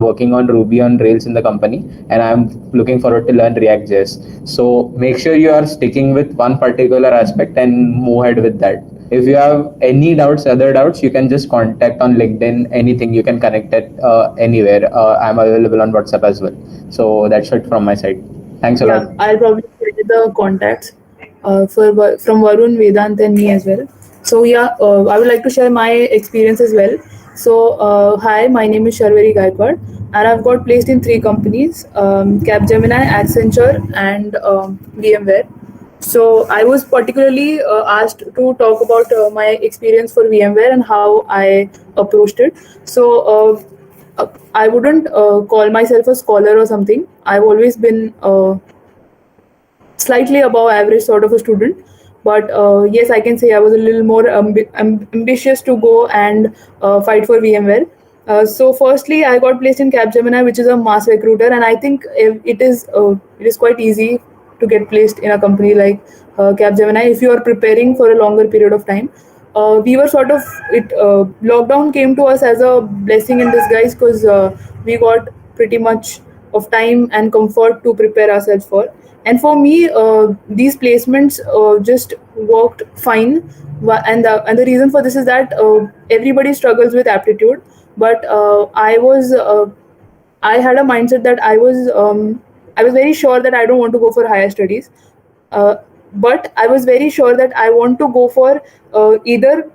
working working on Ruby on Rails in the company, and I'm looking forward to learn React.js. So make sure you are sticking with one particular aspect and move ahead with that. If you have any doubts, other doubts, you can just contact on LinkedIn. Anything you can connect it anywhere. I'm available on WhatsApp as well. So that's it from my side. Thanks a lot. Yeah, I'll probably share the contacts from Varun, Vedant, and me as well. So yeah, I would like to share my experience as well. So hi, my name is Sharveri Gaikwad, and I've got placed in three companies: Capgemini, Accenture, and VMware. So I was particularly asked to talk about my experience for VMware and how I approached it. So I wouldn't call myself a scholar or something. I've always been slightly above average sort of a student, but yes, I can say I was a little more ambitious to go and fight for VMware. So firstly, I got placed in Capgemini, which is a mass recruiter, and I think it is quite easy to get placed in a company like Capgemini if you are preparing for a longer period of time. We were sort of it. Lockdown came to us as a blessing in disguise because we got pretty much of time and comfort to prepare ourselves for. And for me, these placements just worked fine. And the reason for this is that everybody struggles with aptitude, but I had a mindset that I was very sure that I don't want to go for higher studies, uh, but I was very sure that I want to go for either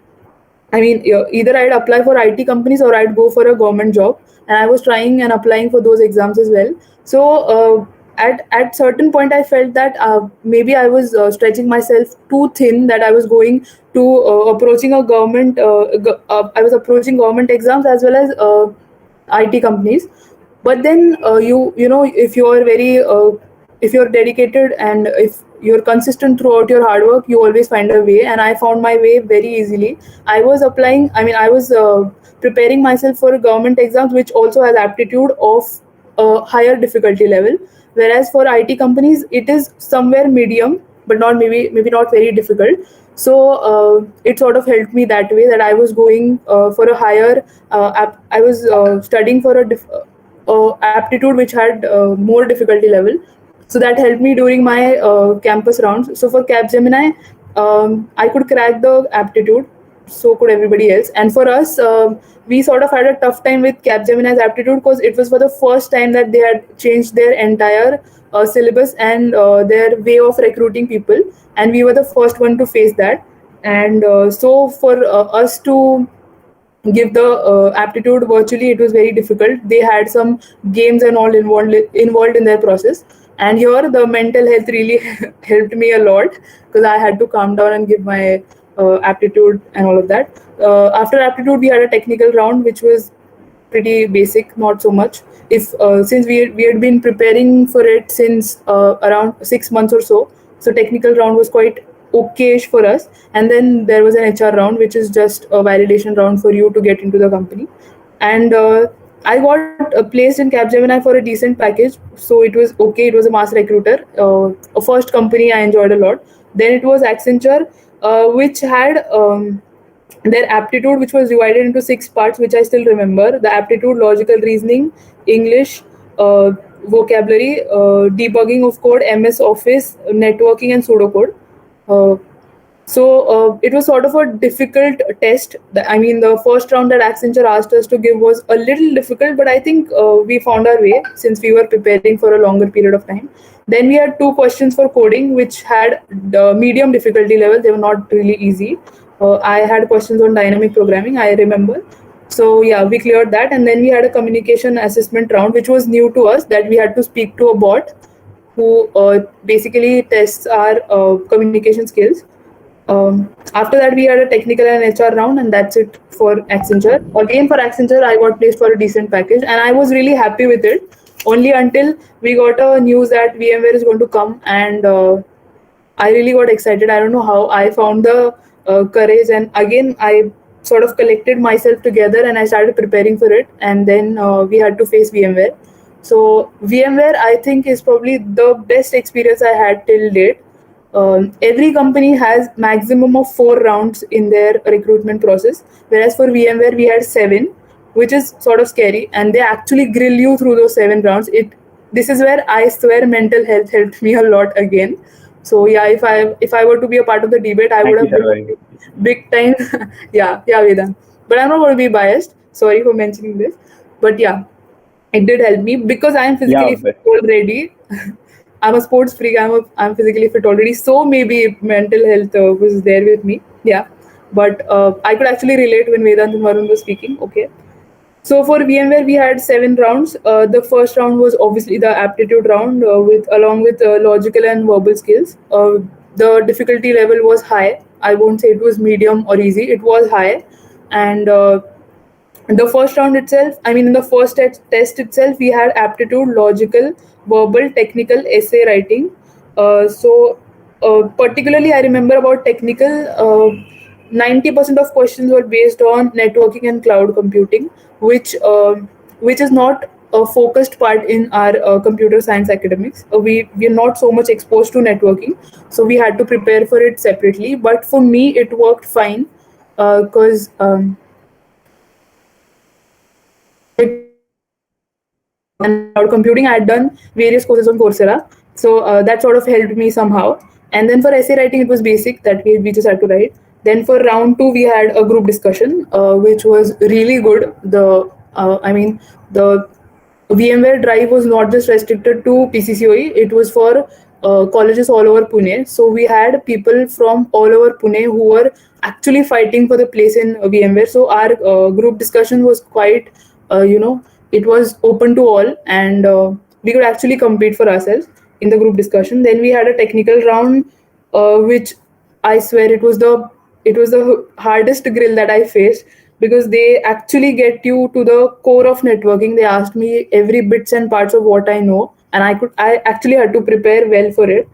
either I'd apply for IT companies or I'd go for a government job. And I was trying and applying for those exams as well. So at certain point, I felt that maybe I was stretching myself too thin. That I was going to approaching a government. I was approaching government exams as well as IT companies. But then you know, if you're dedicated and if you're consistent throughout your hard work, you always find a way. And I found my way very easily. I was applying. I was preparing myself for government exams, which also has aptitude of a higher difficulty level. Whereas for IT companies, it is somewhere medium, but not maybe not very difficult. So it sort of helped me that way, that I was going for a higher. I was studying for aptitude which had more difficulty level. So that helped me during my campus rounds. So for Capgemini, I could crack the aptitude, so could everybody else. And for us, we sort of had a tough time with Capgemini's aptitude because it was for the first time that they had changed their entire syllabus and their way of recruiting people, and we were the first one to face that. And so for us to give the aptitude virtually, it was very difficult. They had some games and all involved in their process. And here the mental health really helped me a lot, because I had to calm down and give my aptitude and all of that. After aptitude, we had a technical round, which was pretty basic, not so much. If Since we had been preparing for it since around 6 months or so, so technical round was quite okayish for us. And then there was an HR round, which is just a validation round for you to get into the company. And I got placed in Capgemini for a decent package, so it was okay. It was a mass recruiter, a first company I enjoyed a lot. Then it was Accenture, which had their aptitude, which was divided into 6 parts, which I still remember: the aptitude, logical reasoning, English, vocabulary, debugging of code, MS Office, networking, and pseudocode. Uh, so it was sort of a difficult test. The first round that Accenture asked us to give was a little difficult, but I think we found our way since we were preparing for a longer period of time. Then we had 2 questions for coding, which had the medium difficulty level. They were not really easy. I had questions on dynamic programming, I remember. So yeah, we cleared that. And then we had a communication assessment round, which was new to us, that we had to speak to a bot who basically tests our communication skills. After that, we had a technical and HR round, and that's it for Accenture. Again, for Accenture, I got placed for a decent package, and I was really happy with it. Only until we got a news that VMware is going to come, and I really got excited. I don't know how I found the courage, and again, I sort of collected myself together and I started preparing for it. And then we had to face VMware. So VMware, I think, is probably the best experience I had till date. Every company has maximum of 4 rounds in their recruitment process, whereas for VMware we had 7, which is sort of scary, and they actually grill you through those 7 rounds. This is where I swear mental health helped me a lot again. So yeah, if I were to be a part of the debate, I would Thank you, have Sarvari. big time. Yeah, Vedant. But I'm not going to be biased. Sorry for mentioning this. But yeah, it did help me because I am Yeah, physically fit but already. I'm a sports freak. I'm physically fit already. So maybe mental health was there with me. Yeah, but I could actually relate when Vedant and Varun was speaking. Okay. So for VMware, we had 7 rounds. The first round was obviously the aptitude round, with along with logical and verbal skills. The difficulty level was high. I won't say it was medium or easy. It was high, and the first round itself, I mean, in the first test itself, we had aptitude, logical, verbal, technical, essay writing. Particularly, I remember about technical. 90% of questions were based on networking and cloud computing, which is not a focused part in our computer science academics. We are not so much exposed to networking, so we had to prepare for it separately. But for me, it worked fine because and cloud computing. I had done various courses on Coursera, so that sort of helped me somehow. And then for essay writing, it was basic that we just had to write. Then for round two, we had a group discussion, which was really good. The VMware Drive was not just restricted to PCCOE; it was for colleges all over Pune. So we had people from all over Pune who were actually fighting for the place in VMware. So our group discussion was quite, it was open to all, and we could actually compete for ourselves in the group discussion. Then we had a technical round, which I swear it was the hardest grill that I faced, because they actually get you to the core of networking. They asked me every bits and parts of what I know, and I actually had to prepare well for it.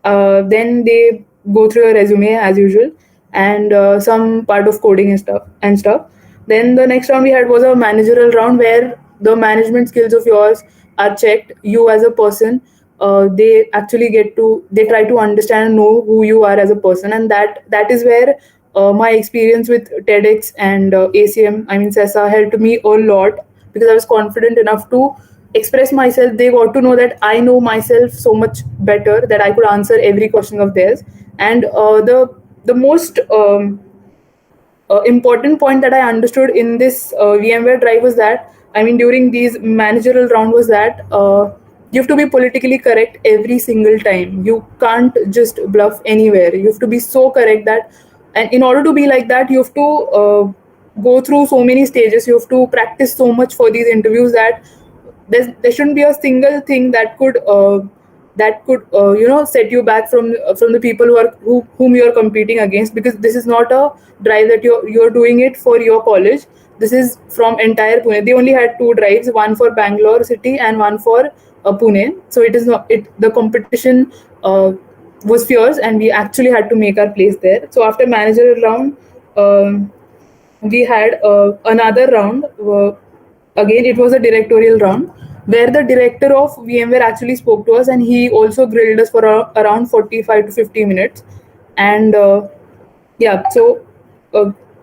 Then they go through your resume as usual, and some part of coding and stuff. Then the next round we had was a managerial round, where the management skills of yours are checked. You as a person, they try to understand and know who you are as a person, and that is where my experience with TEDx and ACM, I mean CESA, helped me a lot, because I was confident enough to express myself. They got to know that I know myself so much better that I could answer every question of theirs. And the most important point that I understood in this VMware Drive was that, I mean, during these managerial round, was that you have to be politically correct every single time. You can't just bluff anywhere. You have to be so correct that, and in order to be like that, you have to go through so many stages. You have to practice so much for these interviews that there shouldn't be a single thing that could set you back from the people whom you are competing against, because this is not a drive that you're doing it for your college. This is from entire Pune. They only had 2 drives, one for Bangalore city and one for Pune. So it is not it the competition was fierce, and we actually had to make our place there. So after managerial round, we had another round. Again, it was a directorial round, where the director of VMware actually spoke to us, and he also grilled us for around 45 to 50 minutes. And yeah, so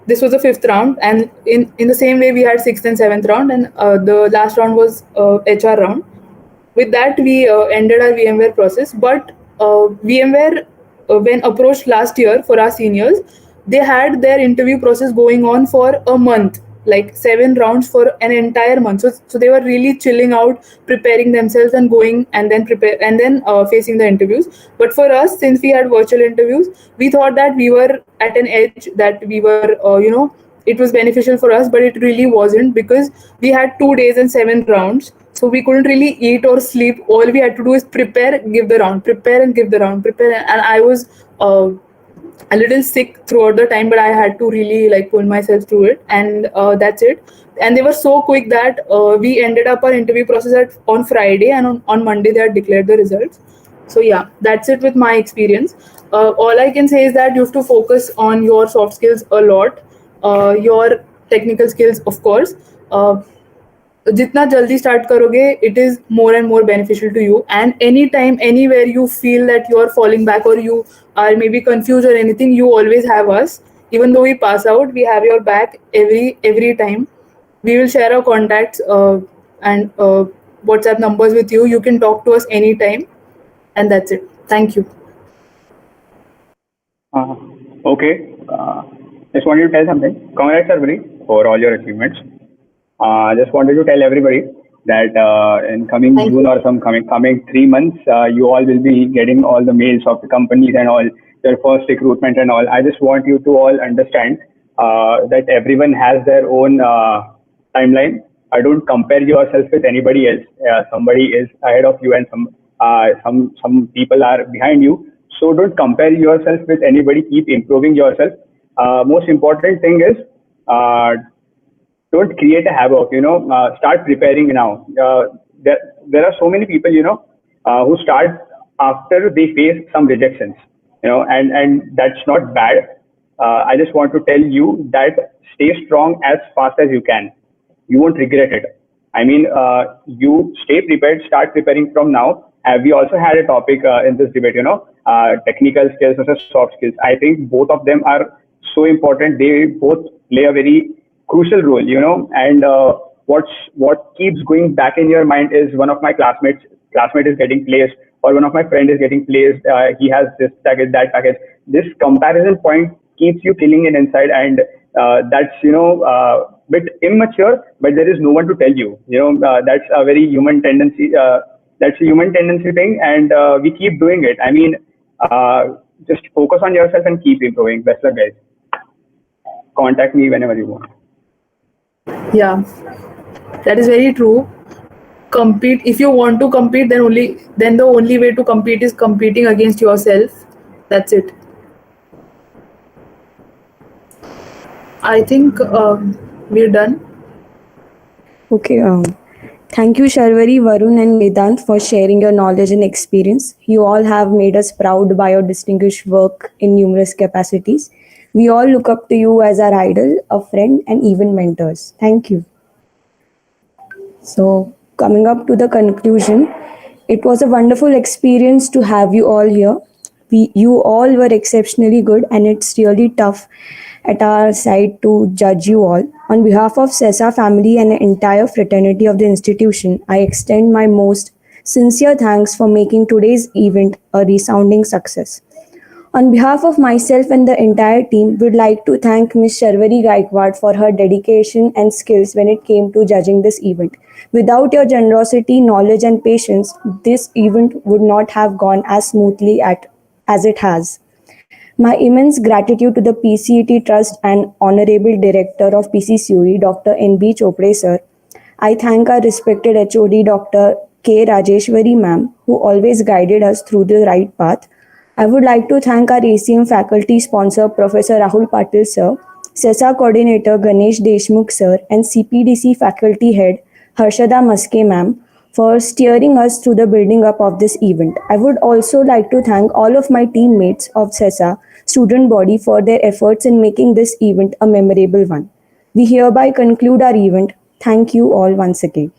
this was the fifth round, and in the same way we had sixth and seventh round, and the last round was HR round. With that, we ended our VMware process. But VMware, when approached last year for our seniors, they had their interview process going on for a month, like 7 rounds for an entire month. So they were really chilling out, preparing themselves, and going and then prepare and then facing the interviews. But for us, since we had virtual interviews, we thought that we were at an edge, that we were, it was beneficial for us, but it really wasn't, because we had 2 days and 7 rounds. So we couldn't really eat or sleep. All we had to do is prepare, give the round, prepare and give the round, prepare. And I was a little sick throughout the time, but I had to really like pull myself through it, and that's it. And they were so quick that we ended up our interview process on Friday, and on Monday they had declared the results. So yeah, that's it with my experience. All I can say is that you have to focus on your soft skills a lot, your technical skills, of course. जितना जल्दी start करोगे, it is more and more beneficial to you. And anytime, anywhere you feel that you are falling back, or you are maybe confused or anything, you always have us. Even though we pass out, we have your back every time. We will share our contacts and WhatsApp numbers with you. You can talk to us anytime. And that's it. Thank you. Uh, okay. Just wanted to tell something. Congrats, everybody, for all your achievements. Just wanted to tell everybody that in coming Thank June you. or some coming 3 months, you all will be getting all the mails of the companies and all their first recruitment and all. I just want you to all understand that everyone has their own timeline. Don't compare yourself with anybody else. Somebody is ahead of you, and some people are behind you. So don't compare yourself with anybody. Keep improving yourself. Most important thing is don't create a havoc. Start preparing now. There are so many people who start after they face some rejections. And that's not bad. I just want to tell you that stay strong as fast as you can. You won't regret it. I mean, you stay prepared, start preparing from now. We also had a topic in this debate, technical skills versus soft skills. I think both of them are so important. They both play a very crucial role, and what keeps going back in your mind is one of my classmate is getting placed, or one of my friend is getting placed. He has this package, that package. This comparison point keeps you killing it inside, and that's bit immature, but there is no one to tell you. That's a very human tendency. That's a human tendency thing, and we keep doing it. I mean, just focus on yourself and keep improving. Best luck, guys. Contact me whenever you want. Yeah, that is very true. Compete. If you want to compete, then the only way to compete is competing against yourself. That's it. I think we're done. Okay, thank you, Sharvari, Varun, and Vedant, for sharing your knowledge and experience. You all have made us proud by your distinguished work in numerous capacities. We all look up to you as our idol, a friend, and even mentors. Thank you. So, coming up to the conclusion, it was a wonderful experience to have you all here. You all were exceptionally good, and it's really tough at our side to judge you all. On behalf of CESA family and the entire fraternity of the institution, I extend my most sincere thanks for making today's event a resounding success. On behalf of myself and the entire team, would like to thank Ms. Sharvari Gaikwad for her dedication and skills when it came to judging this event. Without your generosity, knowledge, and patience, this event would not have gone as smoothly as it has. My immense gratitude to the PCET Trust and Honorable Director of PCCUE, Dr. N.B. Chopre sir. I thank our respected HOD, Dr. K. Rajeshwari ma'am, who always guided us through the right path. I would like to thank our ACM faculty sponsor, Professor Rahul Patil sir, CESA coordinator Ganesh Deshmukh sir, and CPDC faculty head Harshada Maske ma'am for steering us through the building up of this event. I would also like to thank all of my teammates of CESA student body for their efforts in making this event a memorable one. We hereby conclude our event. Thank you all once again.